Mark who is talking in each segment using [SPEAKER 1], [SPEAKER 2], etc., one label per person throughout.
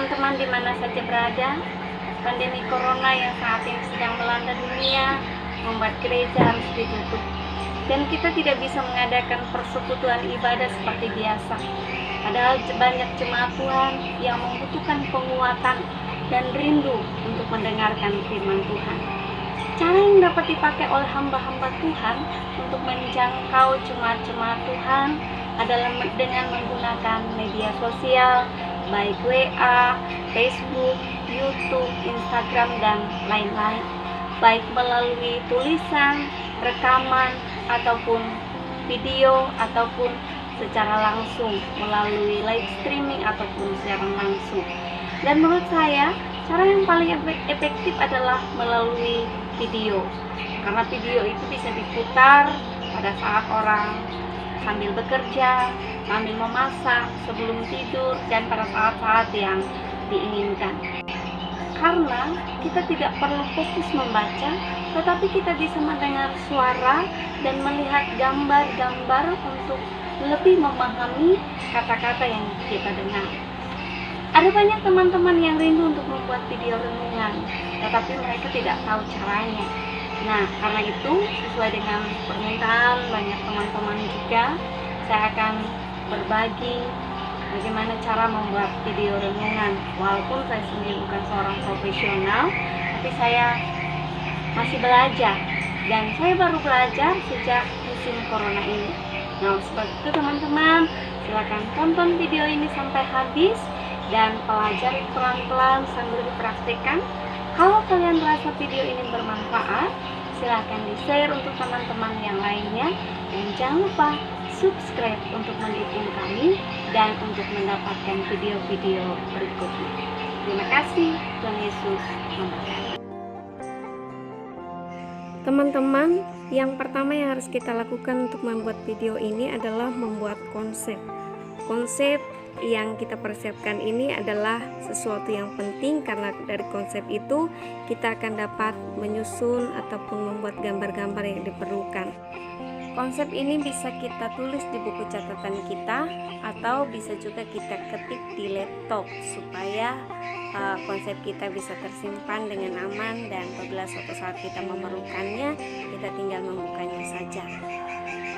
[SPEAKER 1] teman-teman di mana saja berada, pandemi corona yang saat ini sedang melanda dunia membuat gereja harus ditutup. Dan kita tidak bisa mengadakan persekutuan ibadah seperti biasa. Padahal banyak jemaat Tuhan yang membutuhkan penguatan dan rindu untuk mendengarkan firman Tuhan. Cara yang dapat dipakai oleh hamba-hamba Tuhan untuk menjangkau jemaat-jemaat Tuhan adalah dengan menggunakan media sosial, baik WA, Facebook, YouTube, Instagram, dan lain-lain, baik melalui tulisan, rekaman, ataupun video, ataupun secara langsung melalui live streaming ataupun siaran langsung. Dan menurut saya, cara yang paling efektif adalah melalui video, karena video itu bisa diputar pada saat orang sambil bekerja, sambil memasak, sebelum tidur, dan pada saat-saat yang diinginkan. Karena kita tidak perlu fokus membaca, tetapi kita bisa mendengar suara dan melihat gambar-gambar untuk lebih memahami kata-kata yang kita dengar. Ada banyak teman-teman yang rindu untuk membuat video renungan, tetapi mereka tidak tahu caranya. Nah, karena itu, sesuai dengan permintaan banyak teman-teman juga, saya akan berbagi bagaimana cara membuat video renungan. Walaupun saya sendiri bukan seorang profesional, tapi saya masih belajar. Dan saya baru belajar sejak musim corona ini. Nah, seperti itu teman-teman, silakan tonton video ini sampai habis dan pelajari pelan-pelan sambil dipraktikkan. Kalau kalian merasa video ini bermanfaat, silahkan di-share untuk teman-teman yang lainnya. Dan jangan lupa subscribe untuk mendukung kami dan untuk mendapatkan video-video berikutnya. Terima kasih, Tuhan Yesus memberkati. Teman-teman, yang pertama yang harus kita lakukan untuk membuat video ini adalah membuat konsep. Konsep yang kita persiapkan ini adalah sesuatu yang penting, karena dari konsep itu kita akan dapat menyusun ataupun membuat gambar-gambar yang diperlukan. Konsep ini bisa kita tulis di buku catatan kita atau bisa juga kita ketik di laptop supaya konsep kita bisa tersimpan dengan aman, dan apabila suatu saat kita memerlukannya, kita tinggal membukanya saja.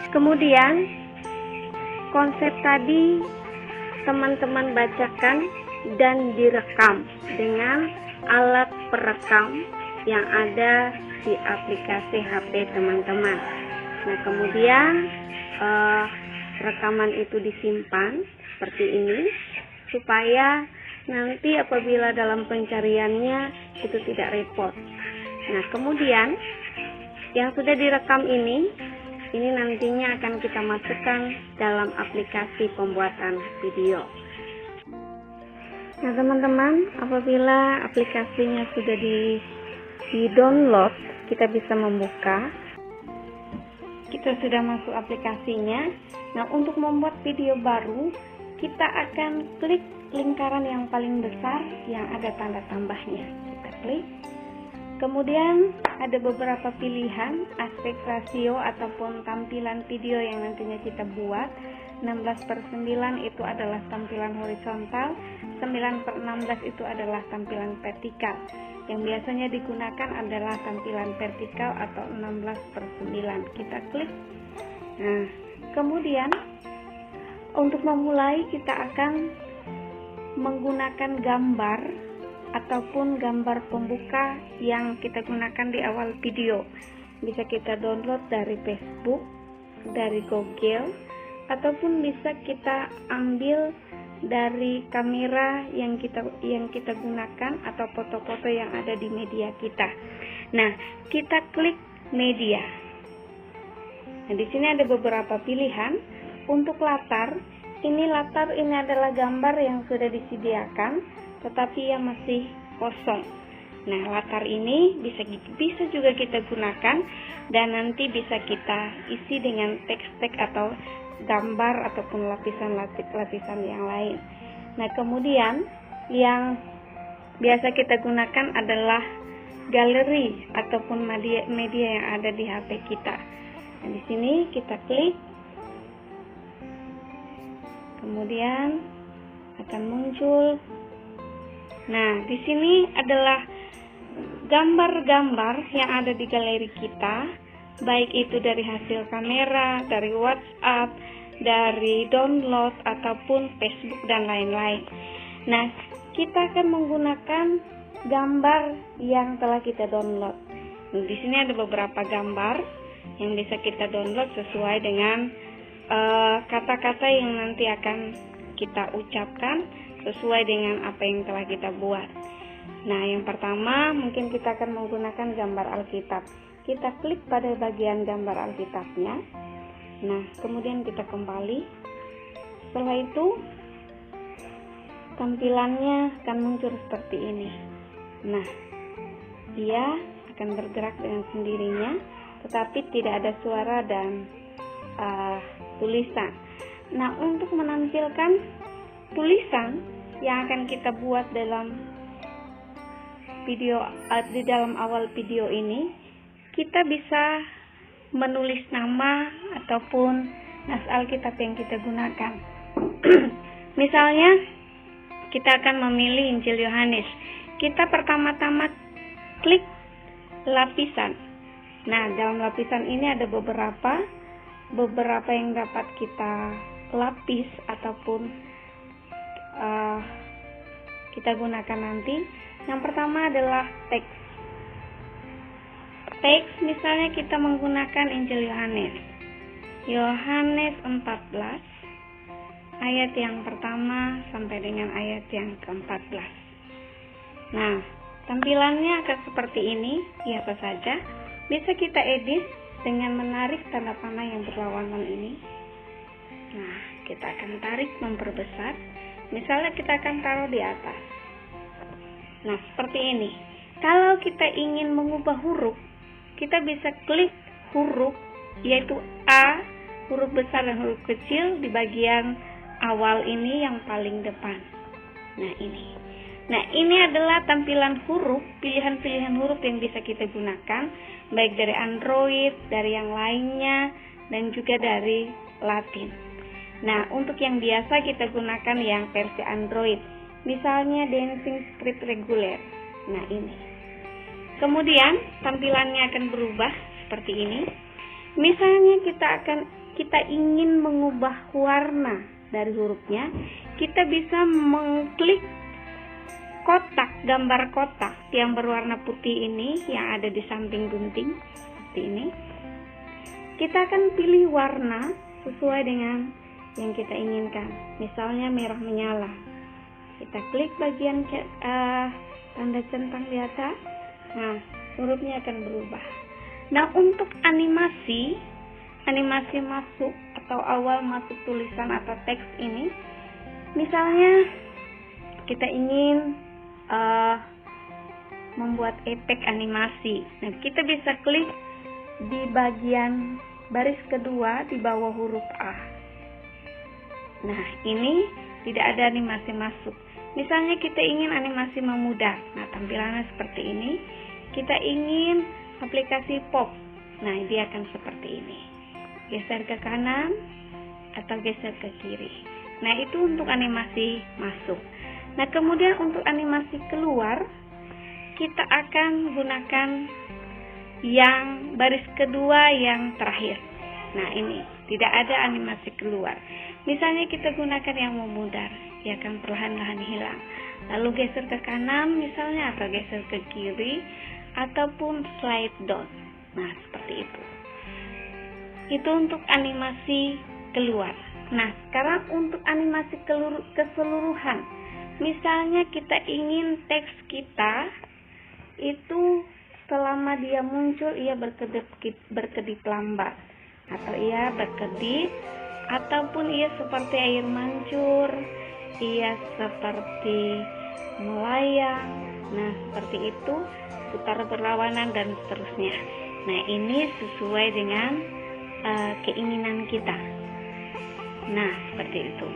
[SPEAKER 1] Kemudian konsep tadi teman-teman bacakan dan direkam dengan alat perekam yang ada di aplikasi HP teman-teman. Nah, kemudian rekaman itu disimpan seperti ini supaya nanti apabila dalam pencariannya itu tidak repot. Nah, kemudian yang sudah direkam ini nantinya akan kita masukkan dalam aplikasi pembuatan video. Nah, teman-teman, apabila aplikasinya sudah di-download, kita bisa membuka. Kita sudah masuk aplikasinya. Nah, untuk membuat video baru, kita akan klik lingkaran yang paling besar yang ada tanda tambahnya. Kita klik. Kemudian ada beberapa pilihan aspek rasio ataupun tampilan video yang nantinya kita buat. 16:9 itu adalah tampilan horizontal, 9:16 itu adalah tampilan vertikal. Yang biasanya digunakan adalah tampilan vertikal atau 16:9. Kita klik. Nah, kemudian untuk memulai kita akan menggunakan gambar ataupun gambar pembuka yang kita gunakan di awal video. Bisa kita download dari Facebook, dari Google, ataupun bisa kita ambil dari kamera yang kita gunakan atau foto-foto yang ada di media kita. Nah, kita klik media. Nah, di sini ada beberapa pilihan. Untuk latar ini adalah gambar yang sudah disediakan tetapi yang masih kosong. Nah, latar ini bisa juga kita gunakan dan nanti bisa kita isi dengan teks-teks atau gambar ataupun lapisan-lapisan yang lain. Nah, kemudian yang biasa kita gunakan adalah galeri ataupun media yang ada di HP kita. Nah, di sini kita klik. Kemudian akan muncul Nah, di sini adalah gambar-gambar yang ada di galeri kita, baik itu dari hasil kamera, dari WhatsApp, dari download, ataupun Facebook dan lain-lain. Nah, kita akan menggunakan gambar yang telah kita download. Nah, di sini ada beberapa gambar yang bisa kita download sesuai dengan kata-kata yang nanti akan kita ucapkan sesuai dengan apa yang telah kita buat. Nah, yang pertama mungkin kita akan menggunakan gambar Alkitab. Kita klik pada bagian gambar Alkitabnya. Nah, kemudian kita kembali. Setelah itu tampilannya akan muncul seperti ini. Nah, dia akan bergerak dengan sendirinya, tetapi tidak ada suara dan tulisan. Nah, untuk menampilkan tulisan yang akan kita buat dalam video, di dalam awal video ini, kita bisa menulis nama ataupun nas Alkitab yang kita gunakan. Misalnya, kita akan memilih Injil Yohanes. Kita pertama-tama klik lapisan. Nah, dalam lapisan ini ada beberapa yang dapat kita lapis ataupun kita gunakan nanti. Yang pertama adalah teks. Teks, misalnya kita menggunakan Injil Yohanes. Yohanes 14 ayat yang pertama sampai dengan ayat yang ke-14. Nah, tampilannya akan seperti ini, biasa saja. Bisa kita edit dengan menarik tanda panah yang berlawanan ini. Nah, kita akan tarik memperbesar. Misalnya kita akan taruh di atas. Nah, seperti ini. Kalau kita ingin mengubah huruf, kita bisa klik huruf, yaitu A, huruf besar dan huruf kecil di bagian awal ini yang paling depan. Nah, ini. Nah, ini adalah tampilan huruf, pilihan-pilihan huruf yang bisa kita gunakan, baik dari Android, dari yang lainnya, dan juga dari Latin. Nah, untuk yang biasa kita gunakan yang versi Android, misalnya Dancing Script Regular. Nah, ini. Kemudian tampilannya akan berubah seperti ini. Misalnya kita ingin mengubah warna dari hurufnya, kita bisa mengklik kotak, gambar kotak yang berwarna putih ini yang ada di samping gunting seperti ini. Kita akan pilih warna sesuai dengan yang kita inginkan. Misalnya merah menyala. Kita klik bagian tanda centang di atas. Nah, hurufnya akan berubah. Nah, untuk animasi masuk atau awal masuk tulisan atau teks ini, misalnya kita ingin membuat efek animasi. Nah, kita bisa klik di bagian baris kedua di bawah huruf A. Nah, ini tidak ada animasi masuk. Misalnya kita ingin animasi memudar. Nah, tampilannya seperti ini. Kita ingin aplikasi pop. Nah, dia akan seperti ini. Geser ke kanan atau geser ke kiri. Nah, itu untuk animasi masuk. Nah, kemudian untuk animasi keluar, kita akan gunakan yang baris kedua yang terakhir. Nah, ini tidak ada animasi keluar. Misalnya kita gunakan yang memudar, dia akan perlahan-lahan hilang. Lalu geser ke kanan misalnya, atau geser ke kiri, ataupun slide down. Nah, seperti itu. Itu untuk animasi keluar. Nah, sekarang untuk animasi keseluruhan. Misalnya kita ingin teks kita itu selama dia muncul ia berkedip lambat, atau ia berkedip, ataupun ia seperti air mancur, ia seperti melayang. Nah, seperti itu, putar berlawanan dan seterusnya. Nah, ini sesuai dengan keinginan kita. Nah, seperti itu.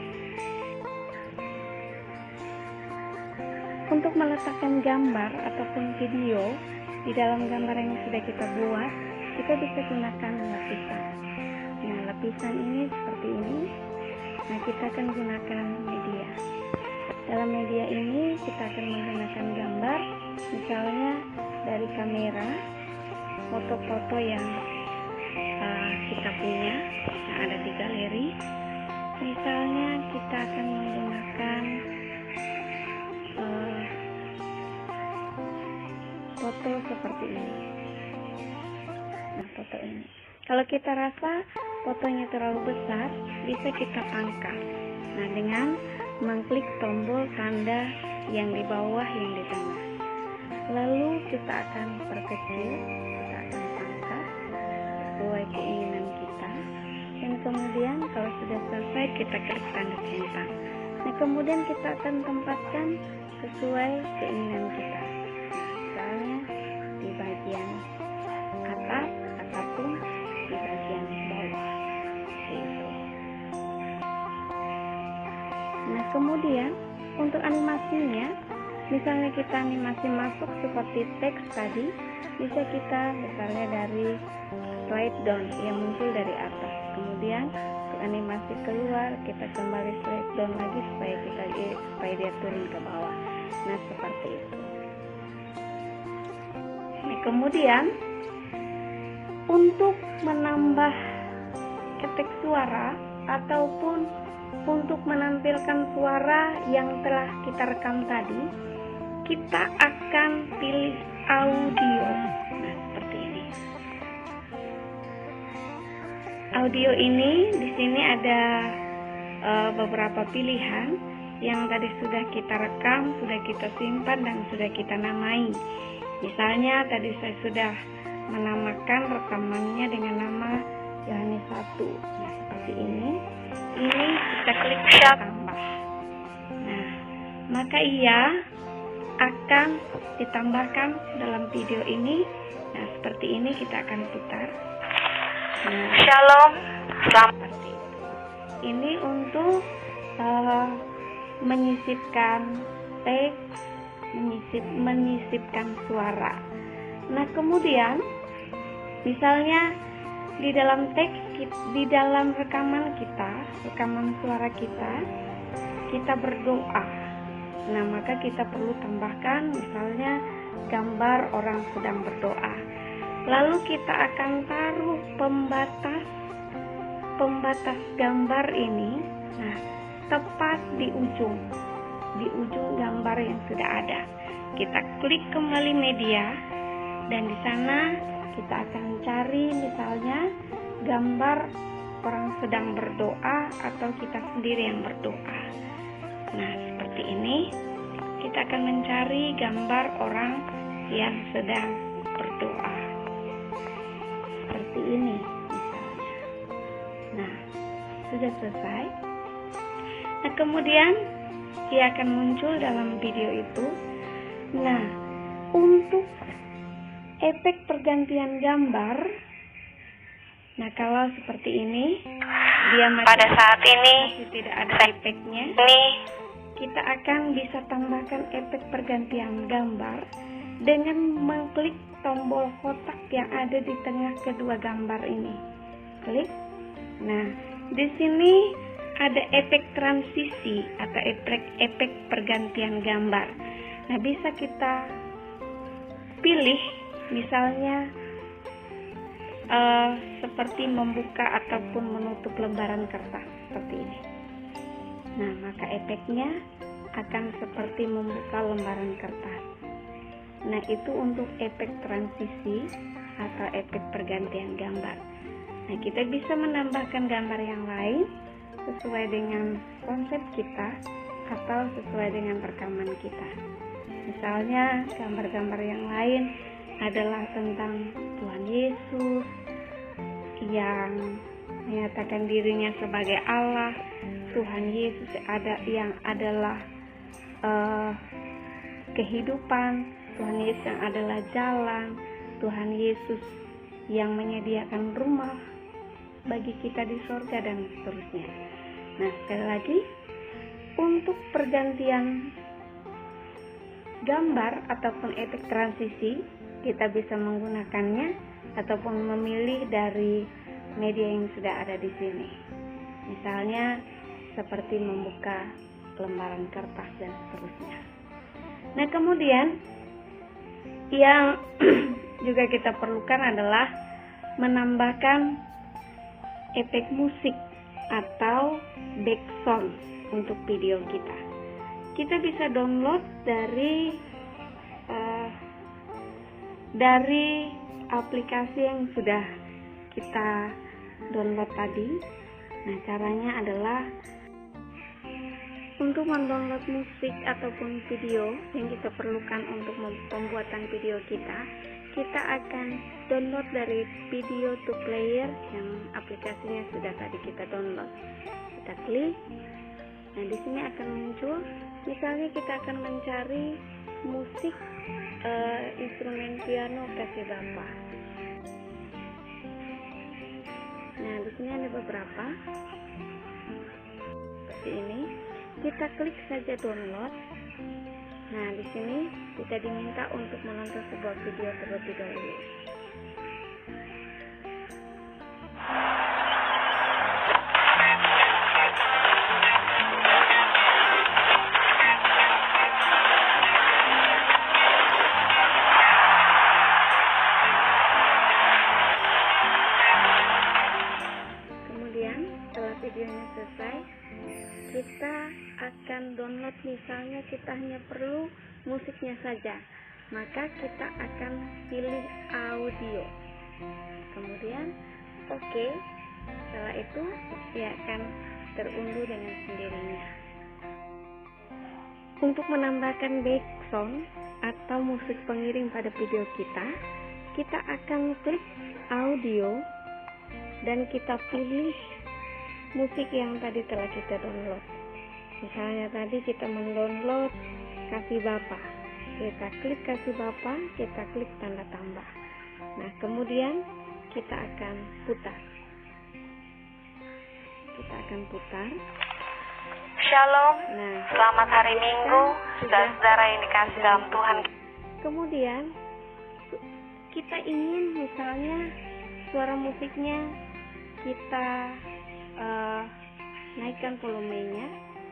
[SPEAKER 1] Untuk meletakkan gambar ataupun video di dalam gambar yang sudah kita buat, kita bisa gunakan lapisan. Nah, lapisan ini seperti ini. Nah, kita akan gunakan media. Dalam media ini kita akan menggunakan gambar, misalnya dari kamera, foto-foto yang kita punya yang ada di galeri. Misalnya kita akan menggunakan foto seperti ini. Nah, foto ini. Kalau kita rasa fotonya terlalu besar, bisa kita pangkas. Nah, dengan mengklik tombol tanda yang di bawah yang di tengah. Lalu kita akan perkecil, kita akan pangkas sesuai keinginan kita. Dan kemudian kalau sudah selesai, kita klik tanda centang. Nah, kemudian kita akan tempatkan sesuai keinginan kita. Misalnya di bagian atas ataupun di bagian bawah. Gitu. Nah, kemudian untuk animasinya, misalnya kita animasi masuk seperti teks tadi, bisa kita misalnya dari slide down yang muncul dari atas. Kemudian untuk animasi keluar, kita kembali slide down lagi supaya dia turun ke bawah. Nah, seperti itu. Nah, kemudian untuk menambah efek suara ataupun untuk menampilkan suara yang telah kita rekam tadi, kita akan pilih audio. Nah, seperti ini. Audio ini di sini ada beberapa pilihan yang tadi sudah kita rekam, sudah kita simpan dan sudah kita namai. Misalnya tadi saya sudah menamakan rekamannya dengan nama Yohanes 1. Nah, seperti ini. Ini kita klik tambah. Nah, maka ia akan ditambahkan dalam video ini. Nah, seperti ini kita akan putar. Nah,
[SPEAKER 2] Shalom.
[SPEAKER 1] seperti itu. Ini untuk menyisipkan teks, menyisipkan suara. Nah, kemudian misalnya di dalam teks, di dalam rekaman kita, rekaman suara kita berdoa. Nah, maka kita perlu tambahkan misalnya gambar orang sedang berdoa. Lalu kita akan taruh pembatas gambar ini, nah, tepat di ujung gambar yang sudah ada. Kita klik kembali media, dan di sana kita akan cari misalnya gambar orang sedang berdoa atau kita sendiri yang berdoa. Nah, seperti ini kita akan mencari gambar orang yang sedang berdoa. Seperti ini misalnya. Nah, sudah selesai. Nah, kemudian dia akan muncul dalam video itu. Nah, untuk efek pergantian gambar, nah kalau seperti ini, dia
[SPEAKER 2] Pada saat ini
[SPEAKER 1] masih tidak ada efeknya. Kita akan bisa tambahkan efek pergantian gambar dengan mengklik tombol kotak yang ada di tengah kedua gambar ini. Klik. Nah, di sini ada efek transisi atau efek pergantian gambar. Nah, bisa kita pilih misalnya seperti membuka ataupun menutup lembaran kertas seperti ini. Nah, maka efeknya akan seperti membuka lembaran kertas. Nah, itu untuk efek transisi atau efek pergantian gambar. Nah, kita bisa menambahkan gambar yang lain sesuai dengan konsep kita atau sesuai dengan rekaman kita. Misalnya gambar-gambar yang lain adalah tentang Tuhan Yesus yang menyatakan dirinya sebagai Allah, Tuhan Yesus yang adalah kehidupan, Tuhan Yesus yang adalah jalan, Tuhan Yesus yang menyediakan rumah bagi kita di surga dan seterusnya. Nah, sekali lagi, untuk pergantian gambar ataupun efek transisi, kita bisa menggunakannya ataupun memilih dari media yang sudah ada di sini. Misalnya seperti membuka lembaran kertas dan seterusnya. Nah, kemudian yang juga kita perlukan adalah menambahkan efek musik atau background untuk video kita. Kita bisa download dari aplikasi yang sudah kita download tadi. Nah, caranya adalah untuk mendownload musik ataupun video yang kita perlukan untuk pembuatan video kita akan download dari video to player yang aplikasinya sudah tadi kita download. Kita klik. Nah, di sini akan muncul, misalnya kita akan mencari musik instrumen piano kasih Bapa. Nah, di sini ada beberapa seperti ini. Kita klik saja download. Nah, di sini kita diminta untuk menonton sebuah video terlebih dahulu. Kemudian setelah videonya selesai, kita akan download, misalnya kita hanya perlu musiknya saja, maka kita akan pilih audio, kemudian oke. Setelah itu dia akan terunduh dengan sendirinya. Untuk menambahkan background atau musik pengiring pada video kita akan klik audio dan kita pilih musik yang tadi telah kita download. Misalnya tadi kita mendownload Kasih Bapa, kita klik Kasih Bapa, kita klik tanda tambah. Nah, kemudian kita akan putar.
[SPEAKER 2] Shalom,
[SPEAKER 1] Nah,
[SPEAKER 2] selamat hari Minggu, saudara-saudara yang dikasih dalam Tuhan.
[SPEAKER 1] Kemudian kita ingin misalnya suara musiknya kita naikkan volumenya,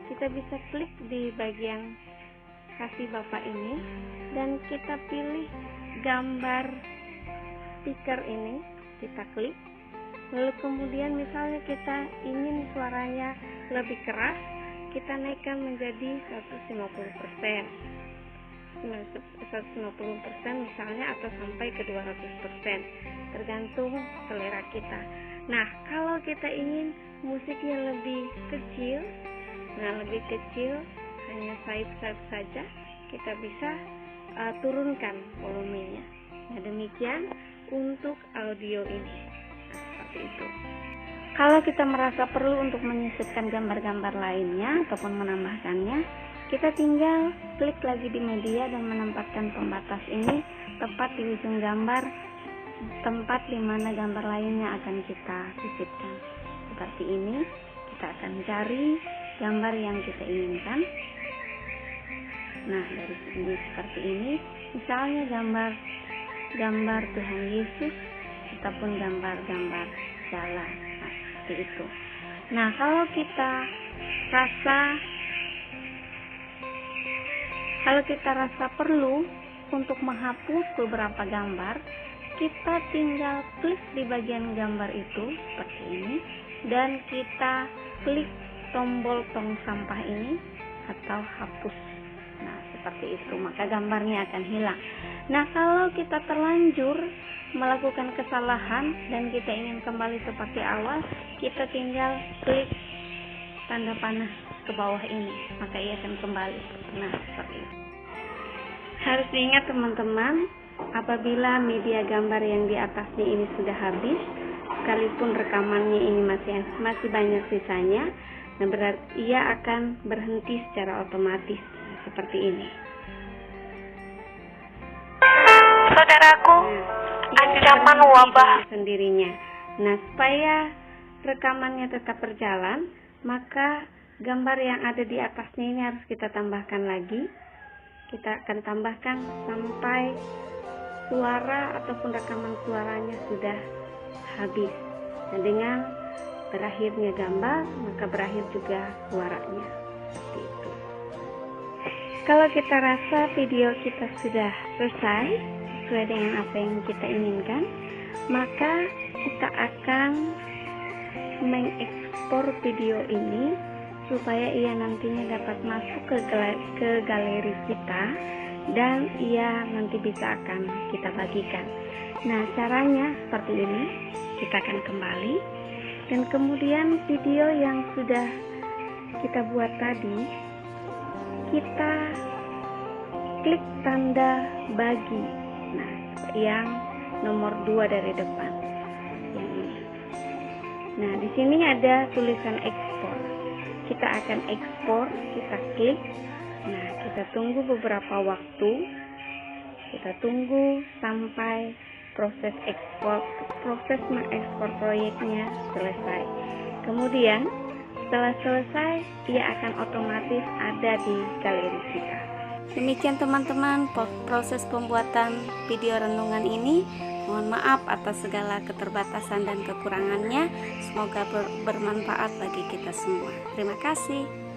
[SPEAKER 1] kita bisa klik di bagian Kasih Bapa ini dan kita pilih gambar speaker ini, kita klik. Lalu kemudian misalnya kita ingin suaranya lebih keras, kita naikkan menjadi 150%, misalnya, atau sampai ke 200%, tergantung selera kita. Nah, kalau kita ingin musiknya lebih kecil, hanya side saja, kita bisa turunkan volumenya. Nah, demikian untuk audio ini. Seperti itu. Kalau kita merasa perlu untuk menyisipkan gambar-gambar lainnya ataupun menambahkannya, kita tinggal klik lagi di media dan menempatkan pembatas ini tepat di ujung gambar, tempat di mana gambar lainnya akan kita sisipkan. Seperti ini, kita akan cari gambar yang kita inginkan. Nah, dari sini seperti ini, misalnya gambar Tuhan Yesus ataupun gambar-gambar jalan. Nah, seperti itu. Nah, kalau kita rasa perlu untuk menghapus beberapa gambar, kita tinggal klik di bagian gambar itu seperti ini dan kita klik tombol tong sampah ini atau hapus. Nah, seperti itu, maka gambarnya akan hilang. Nah, kalau kita terlanjur melakukan kesalahan dan kita ingin kembali seperti awal, kita tinggal klik tanda panah ke bawah ini, maka ia akan kembali. Nah, seperti itu. Harus diingat teman-teman, apabila media gambar yang di atasnya ini sudah habis, sekalipun rekamannya ini masih banyak sisanya, nah berarti ia akan berhenti secara otomatis seperti ini.
[SPEAKER 2] Saudaraku, ancaman wabah
[SPEAKER 1] sendirinya. Nah, supaya rekamannya tetap berjalan, maka gambar yang ada di atasnya ini harus kita tambahkan lagi. Kita akan tambahkan sampai suara ataupun rekaman suaranya sudah habis. Nah, dengan berakhirnya gambar, maka berakhir juga suaranya. Seperti itu. Kalau kita rasa video kita sudah selesai sesuai dengan apa yang kita inginkan, maka kita akan mengekspor video ini supaya ia nantinya dapat masuk ke galeri kita dan ia nanti bisa akan kita bagikan. Nah, caranya seperti ini. Kita akan kembali dan kemudian video yang sudah kita buat tadi, kita klik tanda bagi. Nah, yang nomor 2 dari depan. Yang ini. Nah, di sini ada tulisan ekspor. Kita akan ekspor, kita klik. Nah, kita tunggu beberapa waktu. Kita tunggu sampai proses mengekspor proyeknya selesai. Kemudian setelah selesai, ia akan otomatis ada di galeri kita. Demikian teman-teman proses pembuatan video renungan ini. Mohon maaf atas segala keterbatasan dan kekurangannya. Semoga bermanfaat bagi kita semua. Terima kasih.